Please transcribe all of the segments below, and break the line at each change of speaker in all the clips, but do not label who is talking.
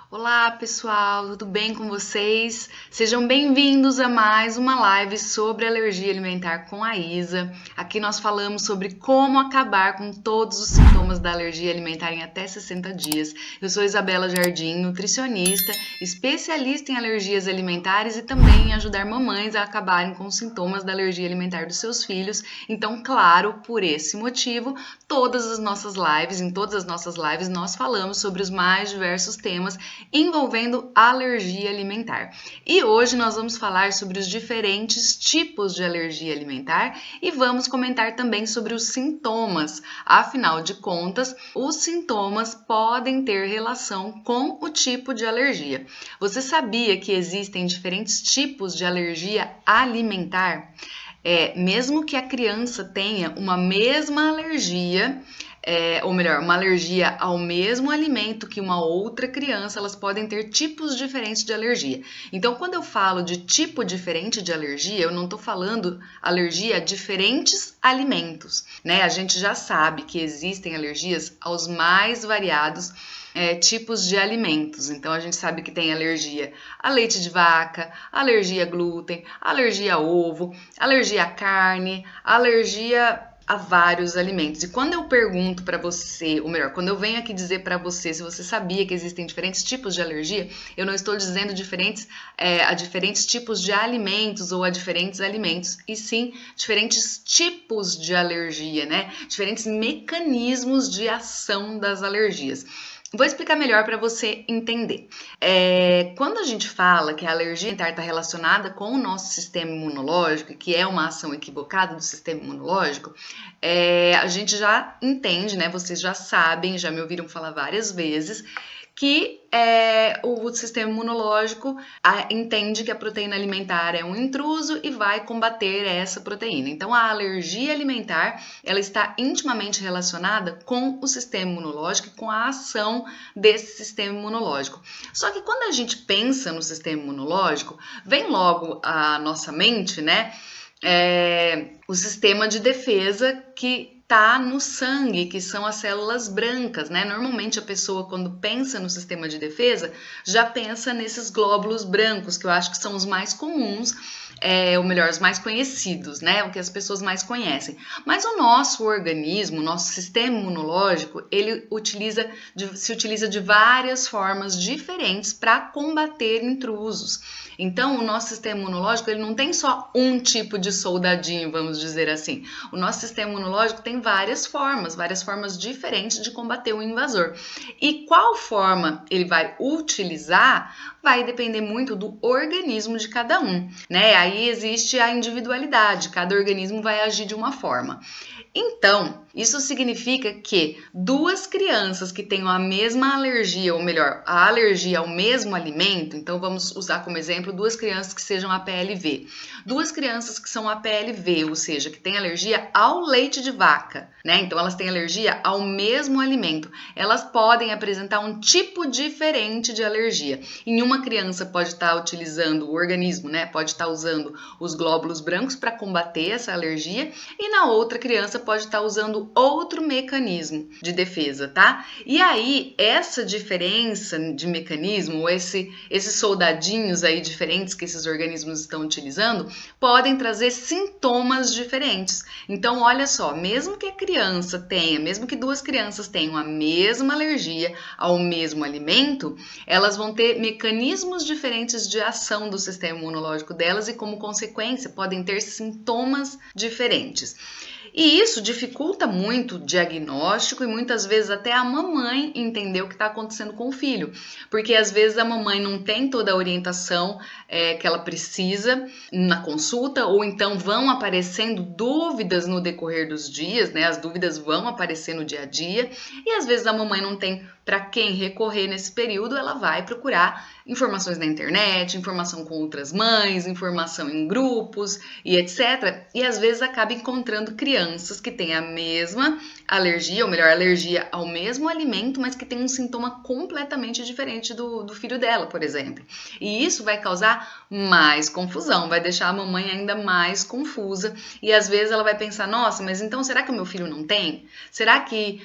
Olá pessoal, tudo bem com vocês? Sejam bem-vindos a mais uma live sobre alergia alimentar com a Isa. Aqui nós falamos sobre como acabar com todos os sintomas da alergia alimentar em até 60 dias. Eu sou Isabela Jardim, nutricionista, especialista em alergias alimentares e também em ajudar mamães a acabarem com os sintomas da alergia alimentar dos seus filhos. Então, claro, por esse motivo, em todas as nossas lives nós falamos sobre os mais diversos temas envolvendo alergia alimentar. E hoje nós vamos falar sobre os diferentes tipos de alergia alimentar e vamos comentar também sobre os sintomas. Afinal de contas, os sintomas podem ter relação com o tipo de alergia. Você sabia que existem diferentes tipos de alergia alimentar? Mesmo que a criança tenha uma mesma alergia, ou melhor, uma alergia ao mesmo alimento que uma outra criança, elas podem ter tipos diferentes de alergia. Então, quando eu falo de tipo diferente de alergia, eu não estou falando alergia a diferentes alimentos, né? A gente já sabe que existem alergias aos mais variados tipos de alimentos. Então, a gente sabe que tem alergia a leite de vaca, alergia a glúten, alergia a ovo, alergia a carne, alergia a vários alimentos. E quando eu pergunto para você, ou melhor, quando eu venho aqui dizer para você se você sabia que existem diferentes tipos de alergia, eu não estou dizendo a diferentes tipos de alimentos ou a diferentes alimentos, e sim diferentes tipos de alergia, né? Diferentes mecanismos de ação das alergias. Vou explicar melhor para você entender. Quando a gente fala que a alergia alimentar está relacionada com o nosso sistema imunológico, que é uma ação equivocada do sistema imunológico, a gente já entende, né? Vocês já sabem, já me ouviram falar várias vezes, que o sistema imunológico entende que a proteína alimentar é um intruso e vai combater essa proteína. Então, a alergia alimentar, ela está intimamente relacionada com o sistema imunológico e com a ação desse sistema imunológico. Só que quando a gente pensa no sistema imunológico, vem logo à nossa mente, né, o sistema de defesa que tá no sangue, que são as células brancas, né? Normalmente a pessoa, quando pensa no sistema de defesa, já pensa nesses glóbulos brancos, que eu acho que são os mais comuns, ou melhor, os mais conhecidos, né? O que as pessoas mais conhecem. Mas o nosso organismo, o nosso sistema imunológico, ele se utiliza de várias formas diferentes para combater intrusos. Então, o nosso sistema imunológico, ele não tem só um tipo de soldadinho, vamos dizer assim. O nosso sistema imunológico tem várias formas diferentes de combater o invasor. E qual forma ele vai utilizar vai depender muito do organismo de cada um, né? Aí existe a individualidade, cada organismo vai agir de uma forma. Então, isso significa que duas crianças que tenham a mesma alergia, ou melhor, a alergia ao mesmo alimento, então vamos usar como exemplo duas crianças que sejam APLV. Duas crianças que são APLV, ou seja, que têm alergia ao leite de vaca, né? Então elas têm alergia ao mesmo alimento. Elas podem apresentar um tipo diferente de alergia. Em uma criança pode estar utilizando o organismo, né? Pode estar usando os glóbulos brancos para combater essa alergia, e na outra criança pode estar usando outro mecanismo de defesa, tá? E aí, essa diferença de mecanismo, ou esses soldadinhos aí diferentes que esses organismos estão utilizando, podem trazer sintomas diferentes. Então, olha só, mesmo que duas crianças tenham a mesma alergia ao mesmo alimento, elas vão ter mecanismos diferentes de ação do sistema imunológico delas e, como consequência, podem ter sintomas diferentes. E isso dificulta muito o diagnóstico e muitas vezes até a mamãe entender o que está acontecendo com o filho, porque às vezes a mamãe não tem toda a orientação que ela precisa na consulta, ou então vão aparecendo dúvidas no decorrer dos dias, né? As dúvidas vão aparecer no dia a dia e às vezes a mamãe não tem para quem recorrer nesse período, ela vai procurar informações na internet, informação com outras mães, informação em grupos e etc. E às vezes acaba encontrando crianças que têm a mesma alergia, ou melhor, alergia ao mesmo alimento, mas que tem um sintoma completamente diferente do filho dela, por exemplo. E isso vai causar mais confusão, vai deixar a mamãe ainda mais confusa. E às vezes ela vai pensar, nossa, mas então será que o meu filho não tem? Será que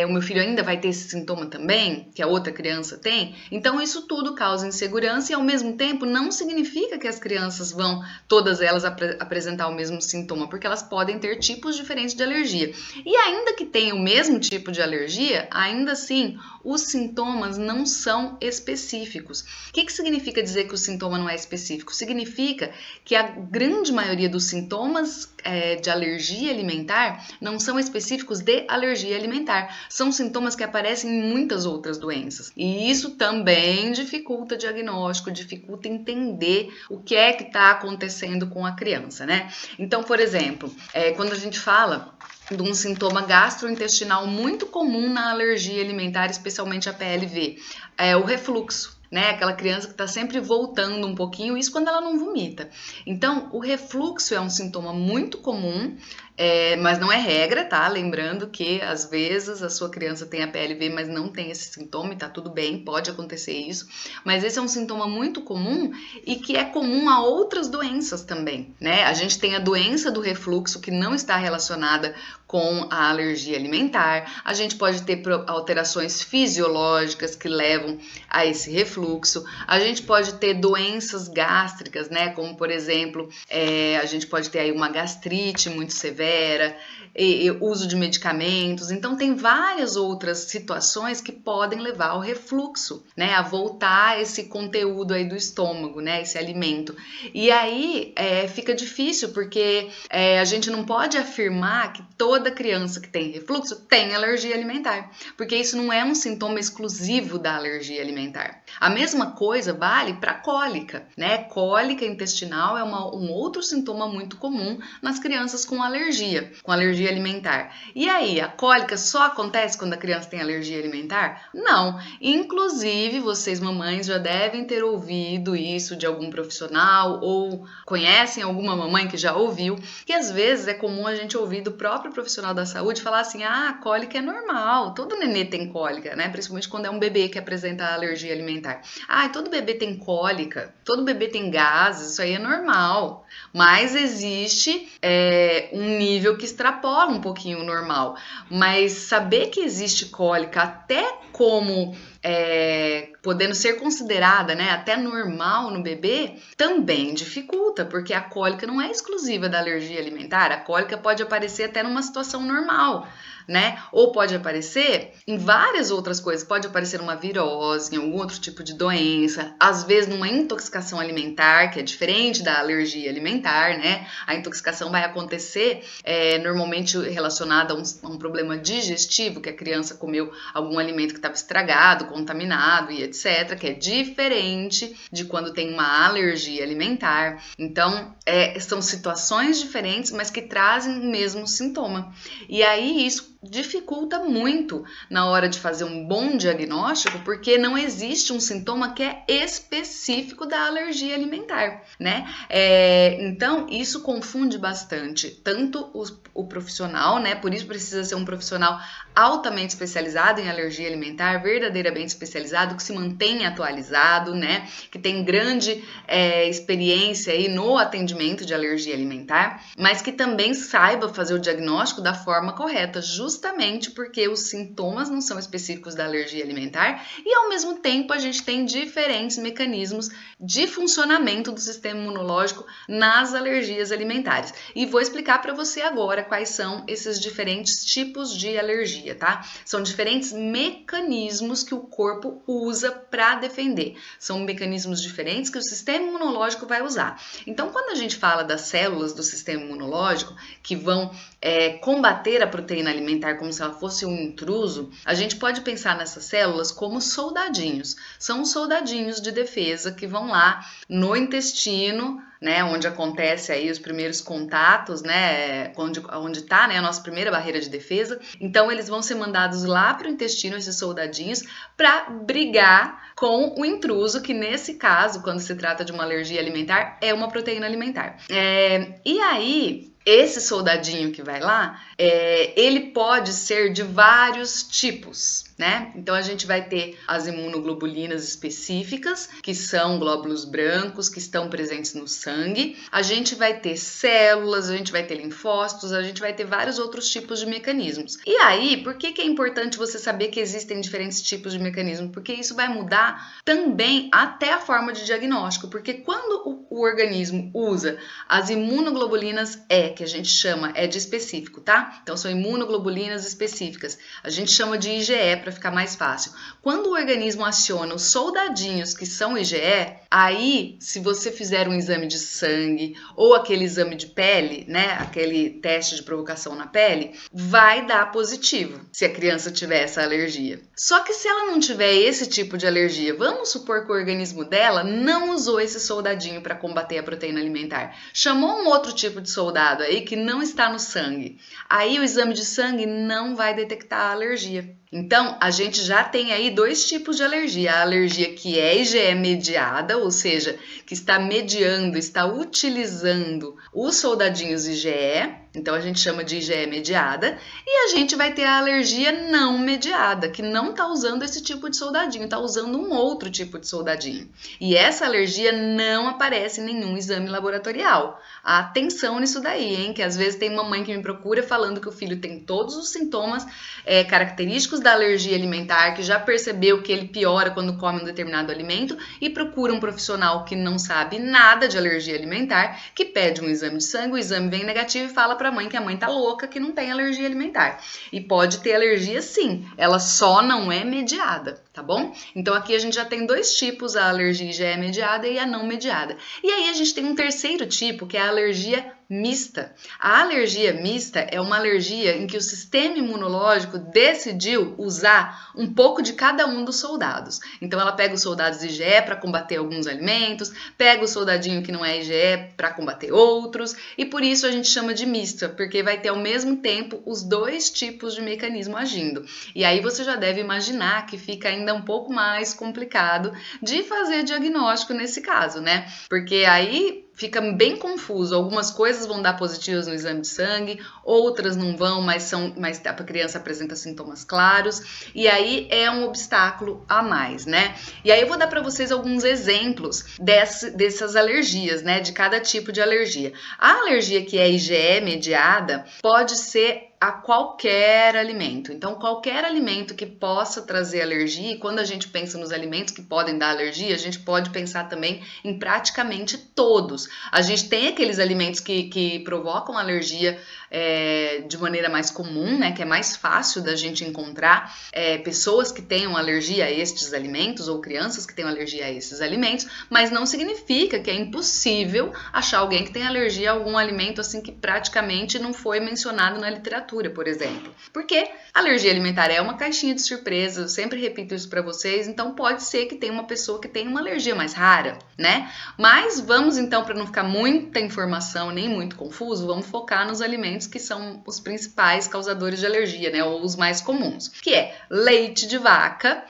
o meu filho ainda vai ter esse sintoma também? também, que a outra criança tem. Então isso tudo causa insegurança e ao mesmo tempo não significa que as crianças vão, todas elas, apresentar o mesmo sintoma, porque elas podem ter tipos diferentes de alergia. E ainda que tenha o mesmo tipo de alergia, ainda assim os sintomas não são específicos. O que significa dizer que o sintoma não é específico? Significa que a grande maioria dos sintomas de alergia alimentar não são específicos de alergia alimentar. São sintomas que aparecem em muitas outras doenças. E isso também dificulta o diagnóstico, dificulta entender o que é que está acontecendo com a criança, né? Então, por exemplo, quando a gente fala de um sintoma gastrointestinal muito comum na alergia alimentar, especialmente a PLV, é o refluxo. Né? Aquela criança que está sempre voltando um pouquinho, isso quando ela não vomita. Então, o refluxo é um sintoma muito comum, mas não é regra, tá? Lembrando que às vezes a sua criança tem a PLV, mas não tem esse sintoma e tá tudo bem, pode acontecer isso. Mas esse é um sintoma muito comum e que é comum a outras doenças também, né? A gente tem a doença do refluxo que não está relacionada com a alergia alimentar. A gente pode ter alterações fisiológicas que levam a esse refluxo. A gente pode ter doenças gástricas, né? Como, por exemplo, a gente pode ter aí uma gastrite muito severa, e uso de medicamentos. Então, tem várias outras situações que podem levar ao refluxo, né? A voltar esse conteúdo aí do estômago, né? Esse alimento. E aí, fica difícil, porque a gente não pode afirmar que toda criança que tem refluxo tem alergia alimentar, porque isso não é um sintoma exclusivo da alergia alimentar. A mesma coisa vale para cólica, né? Cólica intestinal é um outro sintoma muito comum nas crianças com alergia alimentar. E aí, a cólica só acontece quando a criança tem alergia alimentar? Não. Inclusive, vocês mamães já devem ter ouvido isso de algum profissional ou conhecem alguma mamãe que já ouviu, que às vezes é comum a gente ouvir do próprio profissional da saúde falar assim: a cólica é normal, todo nenê tem cólica, né? Principalmente quando é um bebê que apresenta alergia alimentar. Todo bebê tem cólica, todo bebê tem gases, isso aí é normal. Mas existe um nível que extrapola um pouquinho o normal. Mas saber que existe cólica até como podendo ser considerada, né, até normal no bebê, também dificulta, porque a cólica não é exclusiva da alergia alimentar. A cólica pode aparecer até numa situação normal, né? Ou pode aparecer em várias outras coisas, pode aparecer numa virose, em algum outro tipo de doença, às vezes numa intoxicação alimentar, que é diferente da alergia alimentar, né? A intoxicação vai acontecer normalmente relacionada a um problema digestivo, que a criança comeu algum alimento que estava estragado, contaminado e etc, que é diferente de quando tem uma alergia alimentar. Então, são situações diferentes, mas que trazem o mesmo sintoma. E aí, isso dificulta muito na hora de fazer um bom diagnóstico, porque não existe um sintoma que é específico da alergia alimentar, né? Então, isso confunde bastante, tanto o profissional, né? Por isso precisa ser um profissional altamente especializado em alergia alimentar, verdadeiramente especializado, que se mantenha atualizado, né? Que tem grande experiência aí no atendimento de alergia alimentar, mas que também saiba fazer o diagnóstico da forma correta, justamente porque os sintomas não são específicos da alergia alimentar e, ao mesmo tempo, a gente tem diferentes mecanismos de funcionamento do sistema imunológico nas alergias alimentares. E vou explicar para você agora quais são esses diferentes tipos de alergia, tá? São diferentes mecanismos que o corpo usa para defender. São mecanismos diferentes que o sistema imunológico vai usar. Então, quando a gente fala das células do sistema imunológico que vão combater a proteína alimentar como se ela fosse um intruso, a gente pode pensar nessas células como soldadinhos. São soldadinhos de defesa que vão lá no intestino, né, onde acontece aí os primeiros contatos, né, onde está, né, a nossa primeira barreira de defesa. Então, eles vão ser mandados lá para o intestino, esses soldadinhos, para brigar com o intruso, que nesse caso, quando se trata de uma alergia alimentar, é uma proteína alimentar. E aí, esse soldadinho que vai lá, ele pode ser de vários tipos. né? Então a gente vai ter as imunoglobulinas específicas, que são glóbulos brancos que estão presentes no sangue. A gente vai ter células, a gente vai ter linfócitos, a gente vai ter vários outros tipos de mecanismos. E aí, por que é importante você saber que existem diferentes tipos de mecanismos? Porque isso vai mudar também até a forma de diagnóstico, porque quando o organismo usa as imunoglobulinas que a gente chama, de específico, tá? Então são imunoglobulinas específicas. A gente chama de IgE para ficar mais fácil. Quando o organismo aciona os soldadinhos que são IgE, aí se você fizer um exame de sangue ou aquele exame de pele, né, aquele teste de provocação na pele, vai dar positivo se a criança tiver essa alergia. Só que se ela não tiver esse tipo de alergia, vamos supor que o organismo dela não usou esse soldadinho para combater a proteína alimentar, chamou um outro tipo de soldado aí que não está no sangue. Aí o exame de sangue não vai detectar a alergia. Então, a gente já tem aí dois tipos de alergia. A alergia que é IgE mediada, ou seja, que está mediando, está utilizando os soldadinhos IgE, então a gente chama de IgE mediada, e a gente vai ter a alergia não mediada, que não está usando esse tipo de soldadinho, está usando um outro tipo de soldadinho. E essa alergia não aparece em nenhum exame laboratorial. Atenção nisso daí, hein? Que às vezes tem mamãe que me procura falando que o filho tem todos os sintomas característicos da alergia alimentar, que já percebeu que ele piora quando come um determinado alimento e procura um profissional que não sabe nada de alergia alimentar, que pede um exame de sangue, o exame vem negativo e fala para a mãe que a mãe tá louca, que não tem alergia alimentar. E pode ter alergia sim, ela só não é mediada, tá bom? Então aqui a gente já tem dois tipos, a alergia IgE mediada e a não mediada. E aí a gente tem um terceiro tipo, que é a alergia mista. A alergia mista é uma alergia em que o sistema imunológico decidiu usar um pouco de cada um dos soldados. Então ela pega os soldados IgE para combater alguns alimentos, pega o soldadinho que não é IgE para combater outros, e por isso a gente chama de mista, porque vai ter ao mesmo tempo os dois tipos de mecanismo agindo. E aí você já deve imaginar que fica ainda um pouco mais complicado de fazer diagnóstico nesse caso, né? Porque aí fica bem confuso. Algumas coisas vão dar positivas no exame de sangue, outras não vão, mas a criança apresenta sintomas claros, e aí é um obstáculo a mais, né? E aí eu vou dar para vocês alguns exemplos dessas alergias, né? De cada tipo de alergia. A alergia que é IgE mediada pode ser a qualquer alimento. Então, qualquer alimento que possa trazer alergia, e quando a gente pensa nos alimentos que podem dar alergia, a gente pode pensar também em praticamente todos. A gente tem aqueles alimentos que provocam alergia de maneira mais comum, né, que é mais fácil da gente encontrar pessoas que tenham alergia a estes alimentos ou crianças que tenham alergia a esses alimentos, mas não significa que é impossível achar alguém que tem alergia a algum alimento assim que praticamente não foi mencionado na literatura, por exemplo. Porque alergia alimentar é uma caixinha de surpresa, eu sempre repito isso para vocês, então pode ser que tenha uma pessoa que tenha uma alergia mais rara, né? Mas vamos então, para não ficar muita informação nem muito confuso, vamos focar nos alimentos que são os principais causadores de alergia, né? Ou os mais comuns, que é leite de vaca,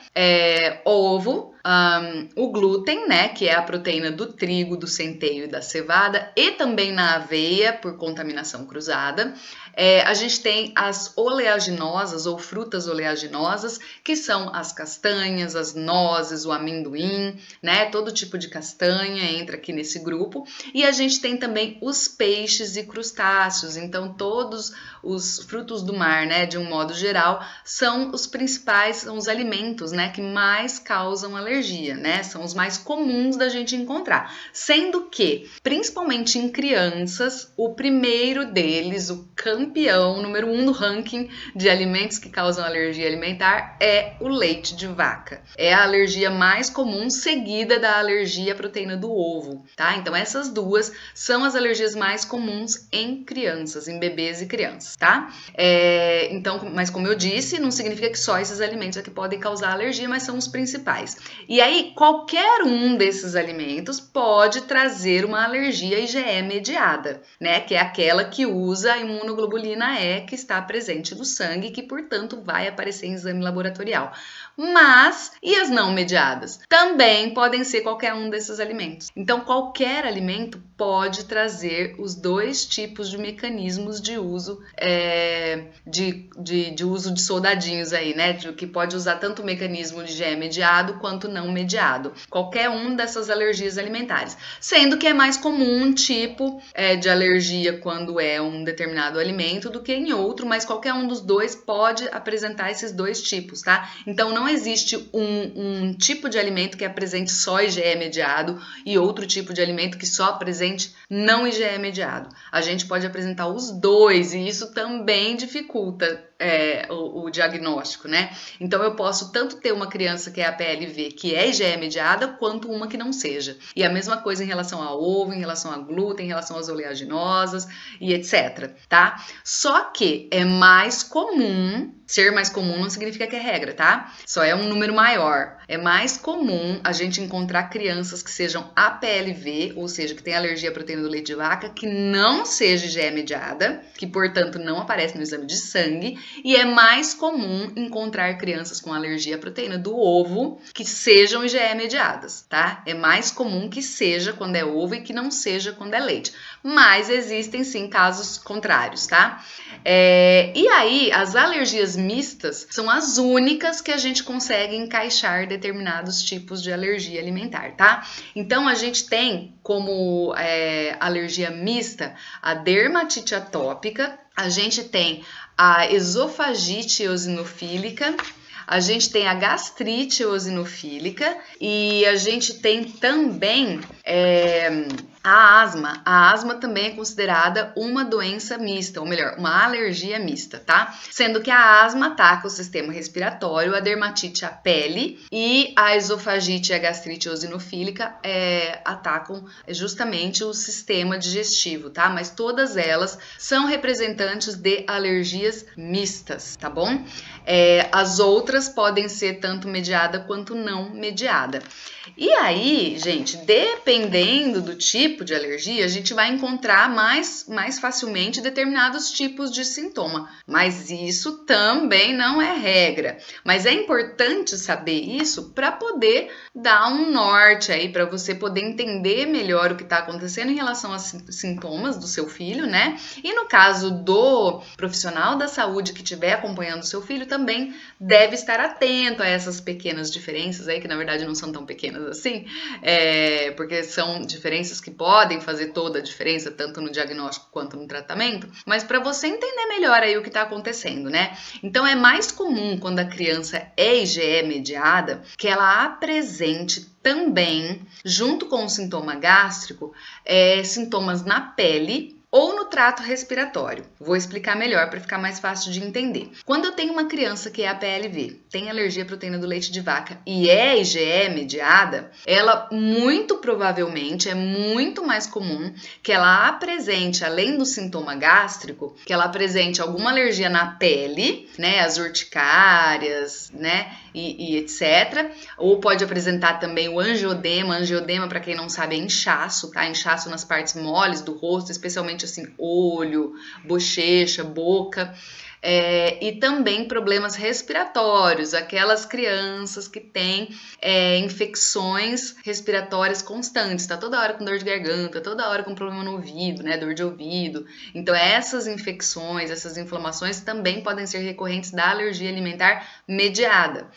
ovo, o glúten, né, que é a proteína do trigo, do centeio e da cevada, e também na aveia por contaminação cruzada. A gente tem as oleaginosas ou frutas oleaginosas, que são as castanhas, as nozes, o amendoim, né, todo tipo de castanha entra aqui nesse grupo. E a gente tem também os peixes e crustáceos, então todos os frutos do mar, né, de um modo geral, são os principais, são os alimentos, né, que mais causam alergia, né, são os mais comuns da gente encontrar, sendo que, principalmente em crianças, o primeiro deles, o campeão, número 1 no ranking de alimentos que causam alergia alimentar é o leite de vaca. É a alergia mais comum, seguida da alergia à proteína do ovo, tá? Então essas duas são as alergias mais comuns em crianças, em bebês e crianças, tá? Então, mas como eu disse, não significa que só esses alimentos é que podem causar alergia, mas são os principais. E aí, qualquer um desses alimentos pode trazer uma alergia IgE mediada, né? Que é aquela que usa a imunoglobulina E que está presente no sangue, que, portanto, vai aparecer em exame laboratorial. Mas, e as não mediadas? Também podem ser qualquer um desses alimentos. Então, qualquer alimento pode trazer os dois tipos de mecanismos de uso de uso de soldadinhos aí, né? Que pode usar tanto o mecanismo de IgE mediado quanto não mediado. Qualquer um dessas alergias alimentares. Sendo que é mais comum um tipo de alergia quando é um determinado alimento do que em outro, mas qualquer um dos dois pode apresentar esses dois tipos, tá? Então não existe um tipo de alimento que apresente só IgE mediado e outro tipo de alimento que só apresente não IgE mediado. A gente pode apresentar os dois e isso também dificulta o diagnóstico, né? Então eu posso tanto ter uma criança que é APLV que é IgE mediada, quanto uma que não seja. E a mesma coisa em relação ao ovo, em relação a glúten, em relação às oleaginosas e etc, tá? Só que é mais comum, ser mais comum não significa que é regra, tá? Só é um número maior. É mais comum a gente encontrar crianças que sejam APLV, ou seja, que tem alergia à proteína do leite de vaca, que não seja IgE mediada, que portanto não aparece no exame de sangue. E é mais comum encontrar crianças com alergia à proteína do ovo que sejam IgE mediadas, tá? É mais comum que seja quando é ovo e que não seja quando é leite. Mas existem sim casos contrários, tá? E aí, as alergias mistas são as únicas que a gente consegue encaixar determinados tipos de alergia alimentar, tá? Então, a gente tem como alergia mista a dermatite atópica, a gente tem a esofagite eosinofílica, a gente tem a gastrite eosinofílica e a gente tem também a asma. A asma também é considerada uma doença mista, ou melhor, uma alergia mista, tá? Sendo que a asma ataca o sistema respiratório, a dermatite a pele e a esofagite e a gastrite eosinofílica atacam justamente o sistema digestivo, tá? Mas todas elas são representantes de alergias mistas, tá bom? As outras podem ser tanto mediada quanto não mediada. E aí, gente, dependendo do tipo de alergia, a gente vai encontrar mais facilmente determinados tipos de sintoma. Mas isso também não é regra. Mas é importante saber isso para poder dar um norte aí, para você poder entender melhor o que está acontecendo em relação aos sintomas do seu filho, né? E no caso do profissional da saúde que estiver acompanhando o seu filho, também deve estar atento a essas pequenas diferenças aí, que na verdade não são tão pequenas assim, porque são diferenças que podem fazer toda a diferença, tanto no diagnóstico quanto no tratamento, mas para você entender melhor aí o que está acontecendo, né? Então é mais comum quando a criança é IgE mediada que ela apresente também, junto com o sintoma gástrico, sintomas na pele ou no trato respiratório. Vou explicar melhor para ficar mais fácil de entender. Quando eu tenho uma criança que é APLV, tem alergia à proteína do leite de vaca e é IgE mediada, ela muito provavelmente é muito mais comum que ela apresente, além do sintoma gástrico, que ela apresente alguma alergia na pele, né, as urticárias, né, e etc. Ou pode apresentar também o angiodema. Angiodema, para quem não sabe, é inchaço, tá? Inchaço nas partes moles do rosto, especialmente assim, olho, bochecha, boca. E também problemas respiratórios, aquelas crianças que têm infecções respiratórias constantes, tá toda hora com dor de garganta, toda hora com problema no ouvido, né, dor de ouvido. Então essas infecções, essas inflamações também podem ser recorrentes da alergia alimentar mediada.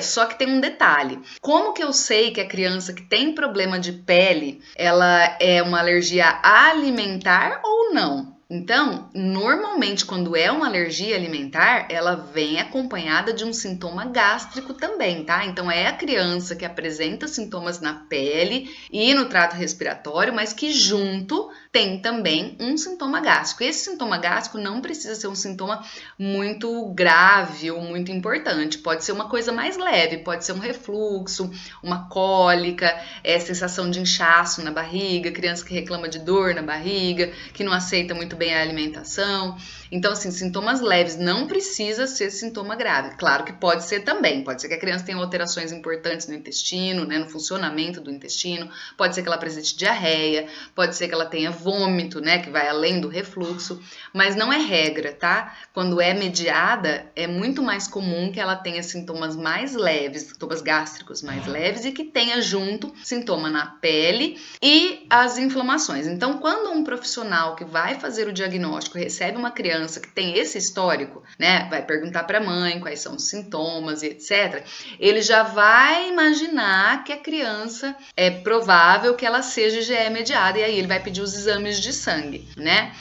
Só que tem um detalhe, como que eu sei que a criança que tem problema de pele, ela é uma alergia alimentar ou não? Então, normalmente, quando é uma alergia alimentar, ela vem acompanhada de um sintoma gástrico também, tá? Então, é a criança que apresenta sintomas na pele e no trato respiratório, mas que junto tem também um sintoma gástrico. Esse sintoma gástrico não precisa ser um sintoma muito grave ou muito importante. Pode ser uma coisa mais leve, pode ser um refluxo, uma cólica, sensação de inchaço na barriga, criança que reclama de dor na barriga, que não aceita muito bem bem a alimentação. Então, assim, sintomas leves não precisa ser sintoma grave. Claro que pode ser também. Pode ser que a criança tenha alterações importantes no intestino, né, no funcionamento do intestino. Pode ser que ela apresente diarreia. Pode ser que ela tenha vômito, né, que vai além do refluxo. Mas não é regra, tá? Quando é mediada, é muito mais comum que ela tenha sintomas mais leves, sintomas gástricos mais leves e que tenha junto sintoma na pele e as inflamações. Então, quando um profissional que vai fazer o diagnóstico recebe uma criança que tem esse histórico, né, vai perguntar para a mãe quais são os sintomas e etc., ele já vai imaginar que a criança é provável que ela seja IgE mediada e aí ele vai pedir os exames de sangue, né?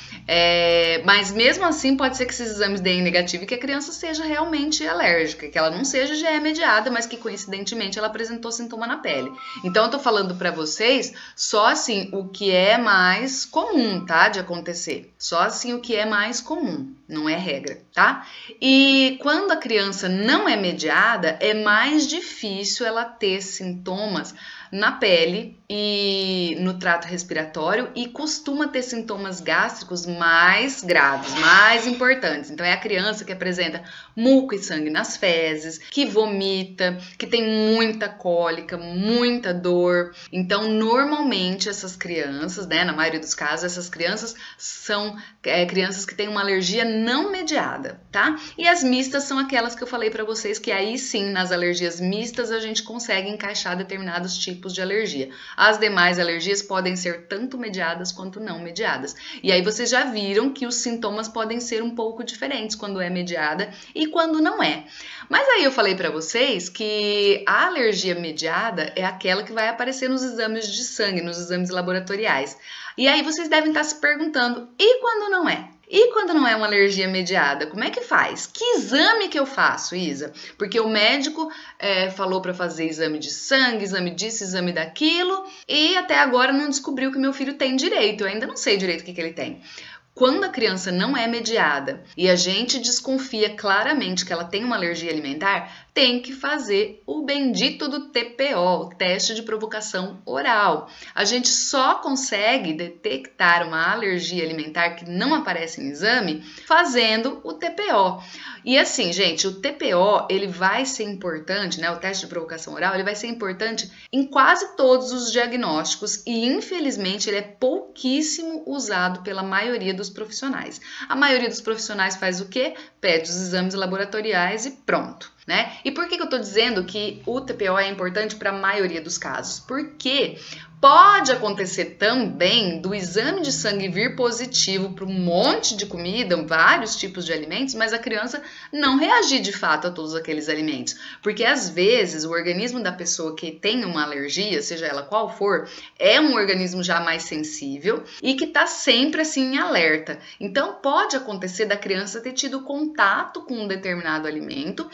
Mas mesmo assim pode ser que esses exames deem negativo e que a criança seja realmente alérgica, que ela não seja IgE mediada, mas que coincidentemente ela apresentou sintoma na pele. Então eu tô falando para vocês só assim o que é mais comum, tá, de acontecer. Só assim o que é mais comum. Não é regra, tá? E quando a criança não é mediada, é mais difícil ela ter sintomas na pele e no trato respiratório e costuma ter sintomas gástricos mais graves, mais importantes. Então é a criança que apresenta muco e sangue nas fezes, que vomita, que tem muita cólica, muita dor. Então normalmente essas crianças, né, na maioria dos casos, essas crianças são crianças que têm uma alergia não mediada, tá? E as mistas são aquelas que eu falei para vocês que aí sim, nas alergias mistas, a gente consegue encaixar determinados tipos de alergia. As demais alergias podem ser tanto mediadas quanto não mediadas. E aí vocês já viram que os sintomas podem ser um pouco diferentes quando é mediada e quando não é. Mas aí eu falei para vocês que a alergia mediada é aquela que vai aparecer nos exames de sangue, nos exames laboratoriais. E aí vocês devem estar se perguntando, e quando não é? E quando não é uma alergia mediada, como é que faz? Que exame que eu faço, Isa? Porque o médico falou para fazer exame de sangue, exame disso, exame daquilo, e até agora não descobriu que meu filho tem direito. Eu ainda não sei direito o que ele tem. Quando a criança não é mediada e a gente desconfia claramente que ela tem uma alergia alimentar, tem que fazer o bendito do TPO, o teste de provocação oral. A gente só consegue detectar uma alergia alimentar que não aparece em exame fazendo o TPO. E assim, gente, o TPO, ele vai ser importante, né? O teste de provocação oral, ele vai ser importante em quase todos os diagnósticos e, infelizmente, ele é pouquíssimo usado pela maioria dos profissionais. A maioria dos profissionais faz o quê? Pede os exames laboratoriais e pronto, né? E por que eu tô dizendo que o TPO é importante para a maioria dos casos? Porque pode acontecer também do exame de sangue vir positivo para um monte de comida, vários tipos de alimentos, mas a criança não reagir de fato a todos aqueles alimentos. Porque às vezes o organismo da pessoa que tem uma alergia, seja ela qual for, é um organismo já mais sensível e que está sempre assim em alerta. Então pode acontecer da criança ter tido contato com um determinado alimento,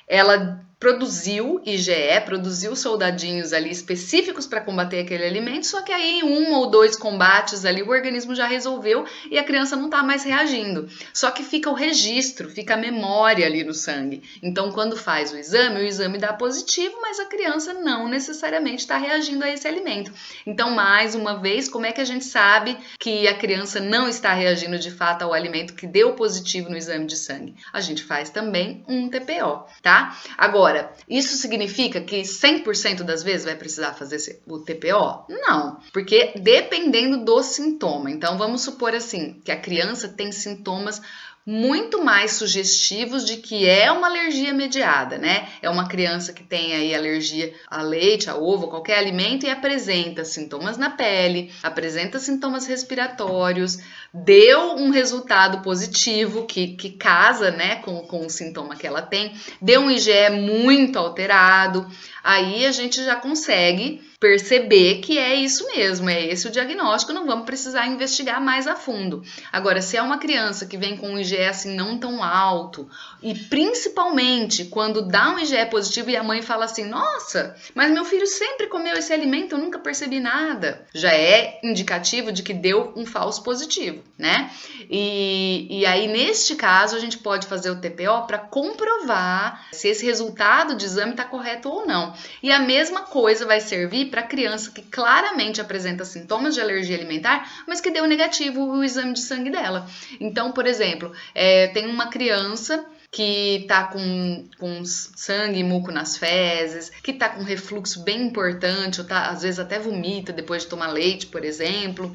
ela produziu IgE, produziu soldadinhos ali específicos para combater aquele alimento, só que aí em 1 ou 2 combates ali o organismo já resolveu e a criança não está mais reagindo. Só que fica o registro, fica a memória ali no sangue. Então quando faz o exame dá positivo, mas a criança não necessariamente está reagindo a esse alimento. Então mais uma vez, como é que a gente sabe que a criança não está reagindo de fato ao alimento que deu positivo no exame de sangue? A gente faz também um TPO, tá? Agora, isso significa que 100% das vezes vai precisar fazer o TPO? Não, porque dependendo do sintoma. Então, vamos supor assim, que a criança tem sintomas muito mais sugestivos de que é uma alergia mediada, né? É uma criança que tem aí alergia a leite, a ovo, qualquer alimento e apresenta sintomas na pele, apresenta sintomas respiratórios, deu um resultado positivo que casa, né, com o sintoma que ela tem, deu um IgE muito alterado, aí a gente já consegue perceber que é isso mesmo, é esse o diagnóstico, não vamos precisar investigar mais a fundo. Agora, se é uma criança que vem com um IgE é assim não tão alto. E principalmente quando dá um IgE positivo e a mãe fala assim, nossa, mas meu filho sempre comeu esse alimento, eu nunca percebi nada. Já é indicativo de que deu um falso positivo, né? E aí, neste caso, a gente pode fazer o TPO para comprovar se esse resultado de exame está correto ou não. E a mesma coisa vai servir para criança que claramente apresenta sintomas de alergia alimentar, mas que deu negativo o exame de sangue dela. Então, por exemplo, tem uma criança que tá com sangue e muco nas fezes, que tá com refluxo bem importante, ou tá, às vezes até vomita depois de tomar leite, por exemplo,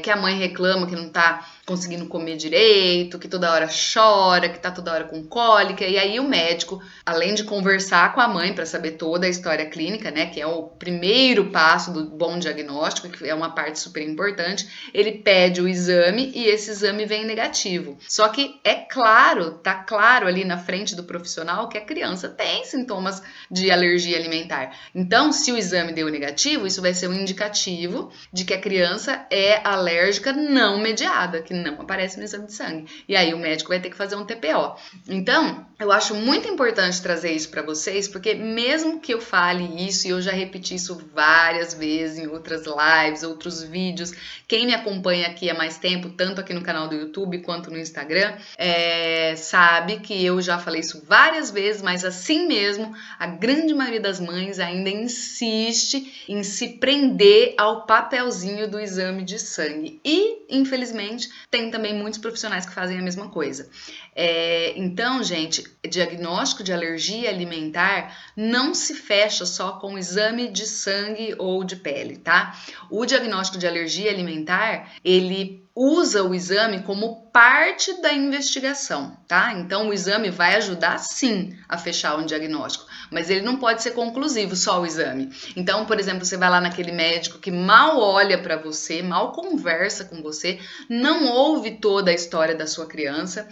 que a mãe reclama que não tá conseguindo comer direito, que toda hora chora, que tá toda hora com cólica, e aí o médico, além de conversar com a mãe para saber toda a história clínica, né, que é o primeiro passo do bom diagnóstico, que é uma parte super importante, ele pede o exame e esse exame vem negativo. Só que é claro, tá claro ali na frente do profissional que a criança tem sintomas de alergia alimentar. Então, se o exame deu negativo, isso vai ser um indicativo de que a criança é alérgica não mediada, que não aparece no exame de sangue. E aí o médico vai ter que fazer um TPO. Então, eu acho muito importante trazer isso para vocês, porque mesmo que eu fale isso, e eu já repeti isso várias vezes em outras lives, outros vídeos, quem me acompanha aqui há mais tempo, tanto aqui no canal do YouTube quanto no Instagram, sabe que eu já falei isso várias vezes, mas assim mesmo, a grande maioria das mães ainda insiste em se prender ao papelzinho do exame de sangue. E, infelizmente, tem também muitos profissionais que fazem a mesma coisa. Então, gente, diagnóstico de alergia alimentar não se fecha só com exame de sangue ou de pele, tá? O diagnóstico de alergia alimentar, ele usa o exame como parte da investigação, tá? Então, o exame vai ajudar, sim, a fechar um diagnóstico, mas ele não pode ser conclusivo, só o exame. Então, por exemplo, você vai lá naquele médico que mal olha para você, mal conversa com você, não ouve toda a história da sua criança,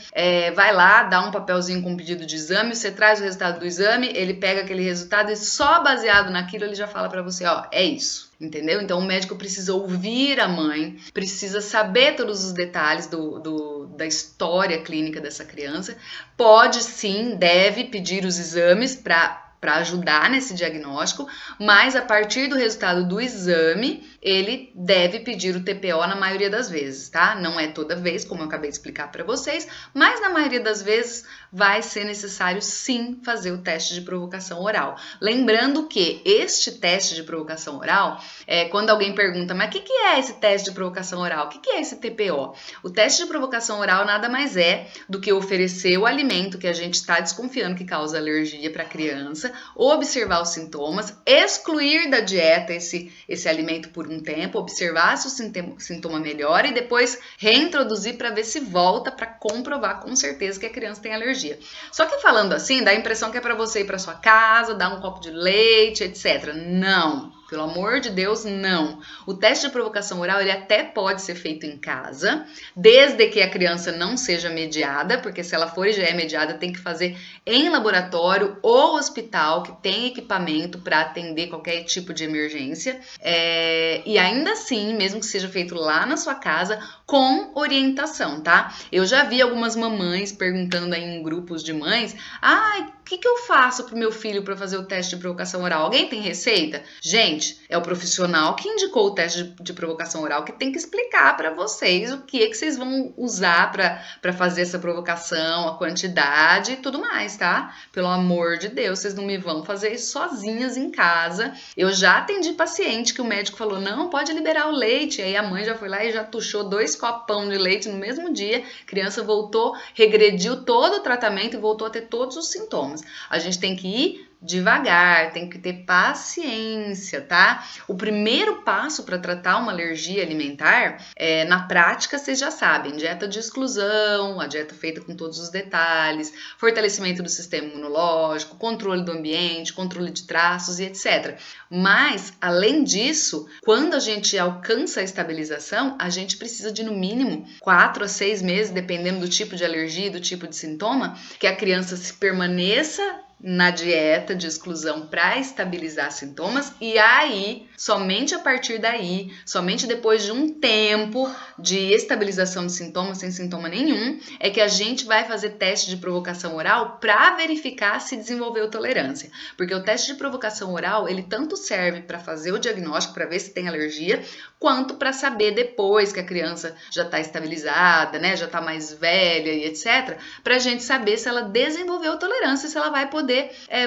vai lá, dá um papelzinho com pedido de exame, você traz o resultado do exame, ele pega aquele resultado e só baseado naquilo ele já fala para você, ó, é isso. Entendeu? Então, o médico precisa ouvir a mãe, precisa saber todos os detalhes da história clínica dessa criança. Pode sim, deve pedir os exames para ajudar nesse diagnóstico, mas a partir do resultado do exame, ele deve pedir o TPO na maioria das vezes, tá? Não é toda vez, como eu acabei de explicar para vocês, mas na maioria das vezes vai ser necessário sim fazer o teste de provocação oral. Lembrando que este teste de provocação oral, quando alguém pergunta, mas o que é esse teste de provocação oral? O que é esse TPO? O teste de provocação oral nada mais é do que oferecer o alimento que a gente está desconfiando que causa alergia para a criança, observar os sintomas, excluir da dieta esse alimento por um tempo, observar se o sintoma melhora e depois reintroduzir para ver se volta, para comprovar com certeza que a criança tem alergia. Só que falando assim, dá a impressão que é para você ir para sua casa, dar um copo de leite, etc. Não. Pelo amor de Deus, não. O teste de provocação oral, ele até pode ser feito em casa, desde que a criança não seja mediada, porque se ela for e já é mediada, tem que fazer em laboratório ou hospital, que tem equipamento para atender qualquer tipo de emergência. E ainda assim, mesmo que seja feito lá na sua casa, com orientação, tá? Eu já vi algumas mamães perguntando aí em grupos de mães, o que eu faço pro meu filho para fazer o teste de provocação oral? Alguém tem receita? Gente, é o profissional que indicou o teste de provocação oral que tem que explicar para vocês o que vocês vão usar para fazer essa provocação, a quantidade e tudo mais, tá? Pelo amor de Deus, vocês não me vão fazer isso sozinhas em casa. Eu já atendi paciente que o médico falou, não, pode liberar o leite. Aí a mãe já foi lá e já tuchou 2 copão de leite no mesmo dia. A criança voltou, regrediu todo o tratamento e voltou a ter todos os sintomas. A gente tem que ir devagar, tem que ter paciência, tá? O primeiro passo para tratar uma alergia alimentar, na prática, vocês já sabem, dieta de exclusão, a dieta feita com todos os detalhes, fortalecimento do sistema imunológico, controle do ambiente, controle de traços e etc. Mas, além disso, quando a gente alcança a estabilização, a gente precisa de, no mínimo, 4 a 6 meses, dependendo do tipo de alergia e do tipo de sintoma, que a criança se permaneça na dieta de exclusão para estabilizar sintomas, e aí, somente a partir daí, somente depois de um tempo de estabilização de sintomas, sem sintoma nenhum, é que a gente vai fazer teste de provocação oral para verificar se desenvolveu tolerância. Porque o teste de provocação oral, ele tanto serve para fazer o diagnóstico, para ver se tem alergia, quanto para saber depois que a criança já está estabilizada, né, já está mais velha e etc, para a gente saber se ela desenvolveu tolerância, se ela vai poder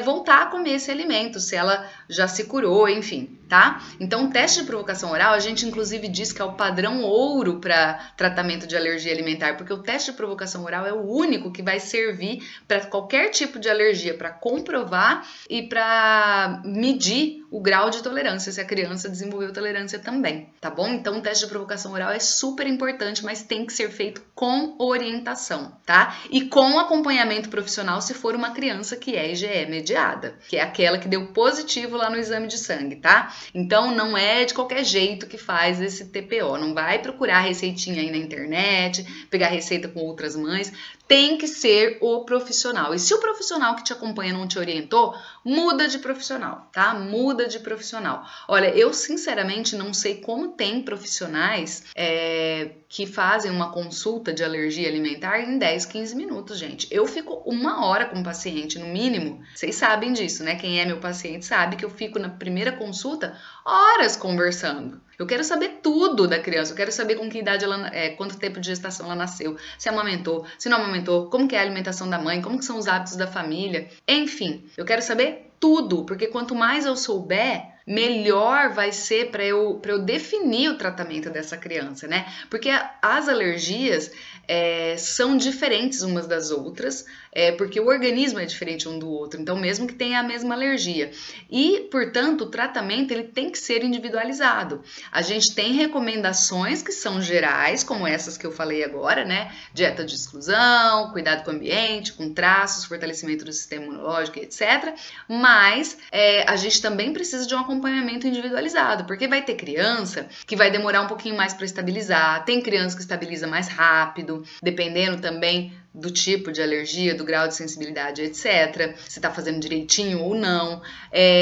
voltar a comer esse alimento, se ela já se curou, enfim, tá? Então, o teste de provocação oral, a gente inclusive diz que é o padrão ouro para tratamento de alergia alimentar, porque o teste de provocação oral é o único que vai servir para qualquer tipo de alergia, para comprovar e para medir o grau de tolerância, se a criança desenvolveu tolerância também, tá bom? Então, o teste de provocação oral é super importante, mas tem que ser feito com orientação, tá? E com acompanhamento profissional se for uma criança que é IgE mediada, que é aquela que deu positivo lá no exame de sangue, tá? Então, não é de qualquer jeito que faz esse TPO, não vai procurar receitinha aí na internet, pegar receita com outras mães, tem que ser o profissional. E se o profissional que te acompanha não te orientou, muda de profissional, tá? Muda de profissional. Olha, eu sinceramente não sei como tem profissionais que fazem uma consulta de alergia alimentar em 10, 15 minutos, gente. Eu fico 1 hora com o paciente, no mínimo. Vocês sabem disso, né? Quem é meu paciente sabe que eu fico na primeira consulta horas conversando. Eu quero saber tudo da criança, eu quero saber com que idade ela, quanto tempo de gestação ela nasceu, se amamentou, se não amamentou, como que é a alimentação da mãe, como que são os hábitos da família, enfim, eu quero saber tudo, porque quanto mais eu souber, melhor vai ser para eu definir o tratamento dessa criança, né? Porque as alergias são diferentes umas das outras, porque o organismo é diferente um do outro, então mesmo que tenha a mesma alergia. E, portanto, o tratamento ele tem que ser individualizado. A gente tem recomendações que são gerais, como essas que eu falei agora, né? Dieta de exclusão, cuidado com o ambiente, com traços, fortalecimento do sistema imunológico, etc. Mas a gente também precisa de um acompanhamento individualizado, porque vai ter criança que vai demorar um pouquinho mais para estabilizar, tem criança que estabiliza mais rápido, dependendo também do tipo de alergia, do grau de sensibilidade, etc. Se tá fazendo direitinho ou não.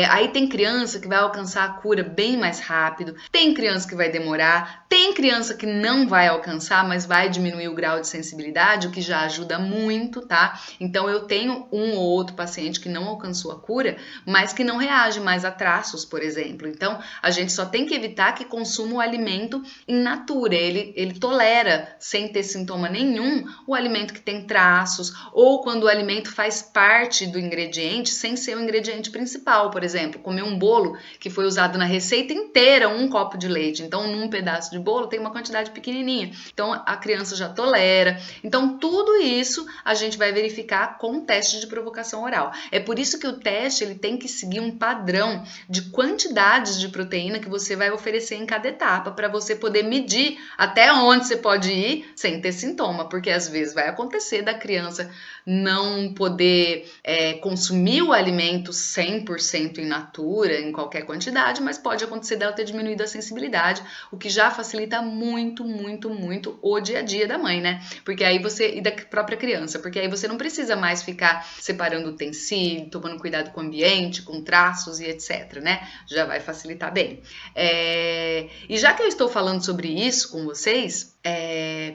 Aí tem criança que vai alcançar a cura bem mais rápido, tem criança que vai demorar, tem criança que não vai alcançar, mas vai diminuir o grau de sensibilidade, o que já ajuda muito, tá? Então eu tenho um ou outro paciente que não alcançou a cura, mas que não reage mais a traços, por exemplo. Então a gente só tem que evitar que consuma o alimento in natura, ele tolera, sem ter sintoma nenhum, o alimento que tem traços, ou quando o alimento faz parte do ingrediente sem ser o ingrediente principal, por exemplo, comer um bolo que foi usado na receita inteira, 1 copo de leite, então num pedaço de bolo tem uma quantidade pequenininha, então a criança já tolera. Então tudo isso a gente vai verificar com o teste de provocação oral. É por isso que o teste ele tem que seguir um padrão de quantidades de proteína que você vai oferecer em cada etapa, para você poder medir até onde você pode ir sem ter sintoma, porque às vezes vai acontecer da criança não poder consumir o alimento 100% in natura, em qualquer quantidade, mas pode acontecer dela ter diminuído a sensibilidade, o que já facilita muito, muito, muito o dia a dia da mãe, né? Porque aí e da própria criança, porque aí você não precisa mais ficar separando utensílio, tomando cuidado com o ambiente, com traços e etc, né? Já vai facilitar bem. E já que eu estou falando sobre isso com vocês,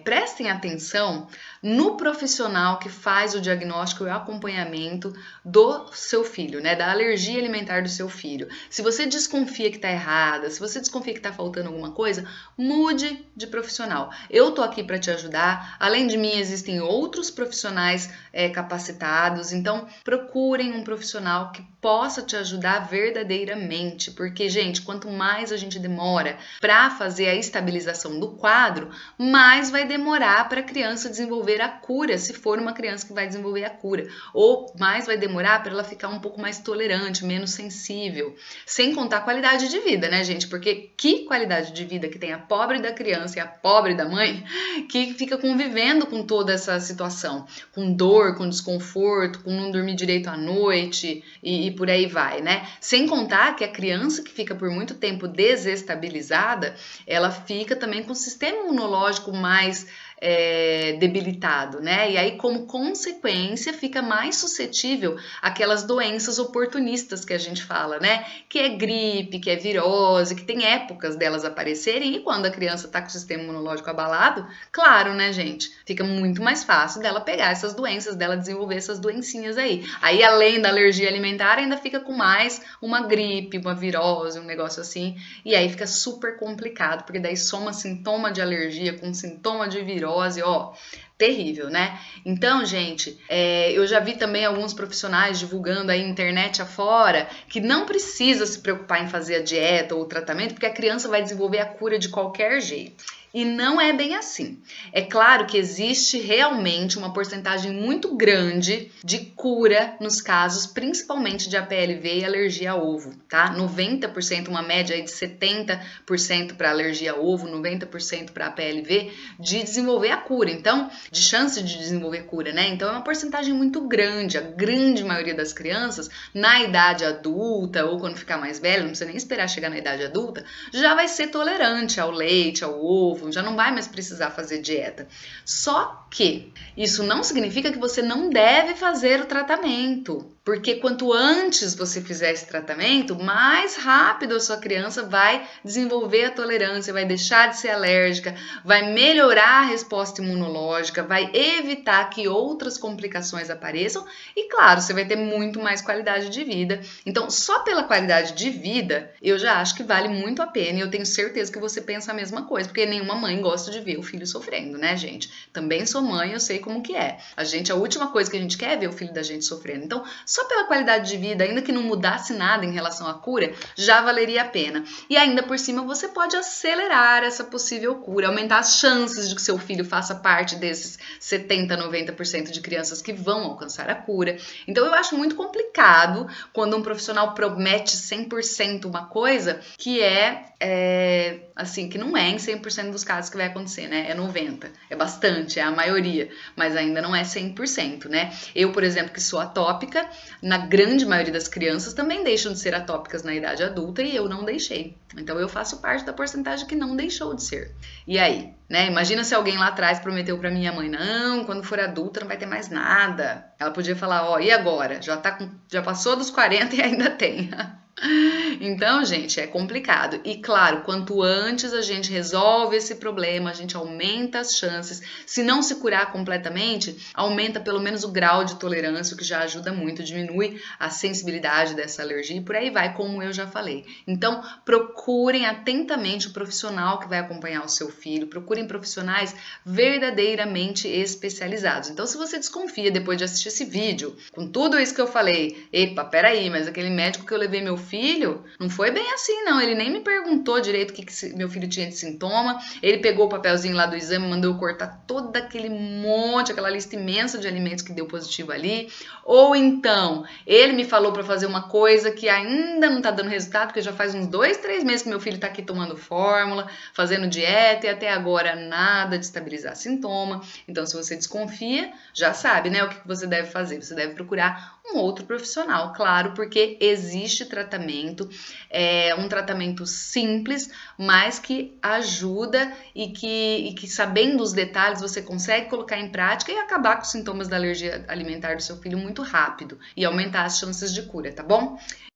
prestem atenção no profissional que faz o diagnóstico e o acompanhamento do seu filho, né? Da alergia alimentar do seu filho. Se você desconfia que tá errada, se você desconfia que tá faltando alguma coisa, mude de profissional. Eu tô aqui para te ajudar. Além de mim, existem outros profissionais capacitados. Então, procurem um profissional que possa te ajudar verdadeiramente. Porque, gente, quanto mais a gente demora para fazer a estabilização do quadro, mais vai demorar para a criança desenvolver a cura, se for uma criança que vai desenvolver a cura, ou mais vai demorar para ela ficar um pouco mais tolerante, menos sensível, sem contar a qualidade de vida, né, gente? Porque que qualidade de vida que tem a pobre da criança e a pobre da mãe, que fica convivendo com toda essa situação, com dor, com desconforto, com não dormir direito à noite e por aí vai, né? Sem contar que a criança que fica por muito tempo desestabilizada, ela fica também com o sistema imunológico mais debilitado, né? E aí, como consequência, fica mais suscetível àquelas doenças oportunistas que a gente fala, né? Que é gripe, que é virose, que tem épocas delas aparecerem, e quando a criança tá com o sistema imunológico abalado, claro, né, gente? Fica muito mais fácil dela pegar essas doenças, dela desenvolver essas doencinhas aí. Aí, além da alergia alimentar, ainda fica com mais uma gripe, uma virose, um negócio assim, e aí fica super complicado, porque daí soma sintoma de alergia com sintoma de virose, ó, terrível, né? Então, gente, eu já vi também alguns profissionais divulgando aí internet afora que não precisa se preocupar em fazer a dieta ou o tratamento, porque a criança vai desenvolver a cura de qualquer jeito. E não é bem assim. É claro que existe realmente uma porcentagem muito grande de cura nos casos, principalmente de APLV e alergia a ovo, tá? 90%, uma média aí de 70% para alergia a ovo, 90% para APLV, de desenvolver a cura. Então, de chance de desenvolver cura, né? Então, é uma porcentagem muito grande. A grande maioria das crianças, na idade adulta ou quando ficar mais velha, não precisa nem esperar chegar na idade adulta, já vai ser tolerante ao leite, ao ovo, já não vai mais precisar fazer dieta. Só que isso não significa que você não deve fazer o tratamento, porque quanto antes você fizer esse tratamento, mais rápido a sua criança vai desenvolver a tolerância, vai deixar de ser alérgica, vai melhorar a resposta imunológica, vai evitar que outras complicações apareçam e, claro, você vai ter muito mais qualidade de vida. Então, só pela qualidade de vida, eu já acho que vale muito a pena e eu tenho certeza que você pensa a mesma coisa, porque nenhuma mãe gosta de ver o filho sofrendo, né, gente? Também sou mãe, eu sei como que é. A última coisa que a gente quer é ver o filho da gente sofrendo. Então, só pela qualidade de vida, ainda que não mudasse nada em relação à cura, já valeria a pena. E ainda por cima, você pode acelerar essa possível cura, aumentar as chances de que seu filho faça parte desses 70, 90% de crianças que vão alcançar a cura. Então, eu acho muito complicado quando um profissional promete 100% uma coisa que assim, que não é em 100% dos casos que vai acontecer, né? É 90%, é bastante, é a maioria, mas ainda não é 100%, né? Eu, por exemplo, que sou atópica, na grande maioria das crianças também deixam de ser atópicas na idade adulta e eu não deixei. Então, eu faço parte da porcentagem que não deixou de ser. E aí, né? Imagina se alguém lá atrás prometeu pra minha mãe, não, quando for adulta não vai ter mais nada. Ela podia falar, ó, e agora? Já passou dos 40 e ainda tem. Então, gente, é complicado. E claro, quanto antes a gente resolve esse problema, a gente aumenta as chances. Se não se curar completamente, aumenta pelo menos o grau de tolerância, o que já ajuda muito, diminui a sensibilidade dessa alergia e por aí vai, como eu já falei. Então, procurem atentamente o profissional que vai acompanhar o seu filho, procurem profissionais verdadeiramente especializados. Então, se você desconfia depois de assistir esse vídeo, com tudo isso que eu falei, epa, peraí, mas aquele médico que eu levei meu filho, não foi bem assim não, ele nem me perguntou direito o que meu filho tinha de sintoma, ele pegou o papelzinho lá do exame, mandou eu cortar todo aquele monte, aquela lista imensa de alimentos que deu positivo ali, ou então, ele me falou para fazer uma coisa que ainda não tá dando resultado, porque já faz uns 2, 3 meses que meu filho tá aqui tomando fórmula, fazendo dieta e até agora nada de estabilizar sintoma. Então, se você desconfia, já sabe, né, o que você deve fazer, você deve procurar um outro profissional, claro, porque existe tratamento, é um tratamento simples, mas que ajuda e que sabendo os detalhes você consegue colocar em prática e acabar com os sintomas da alergia alimentar do seu filho muito rápido e aumentar as chances de cura, tá bom?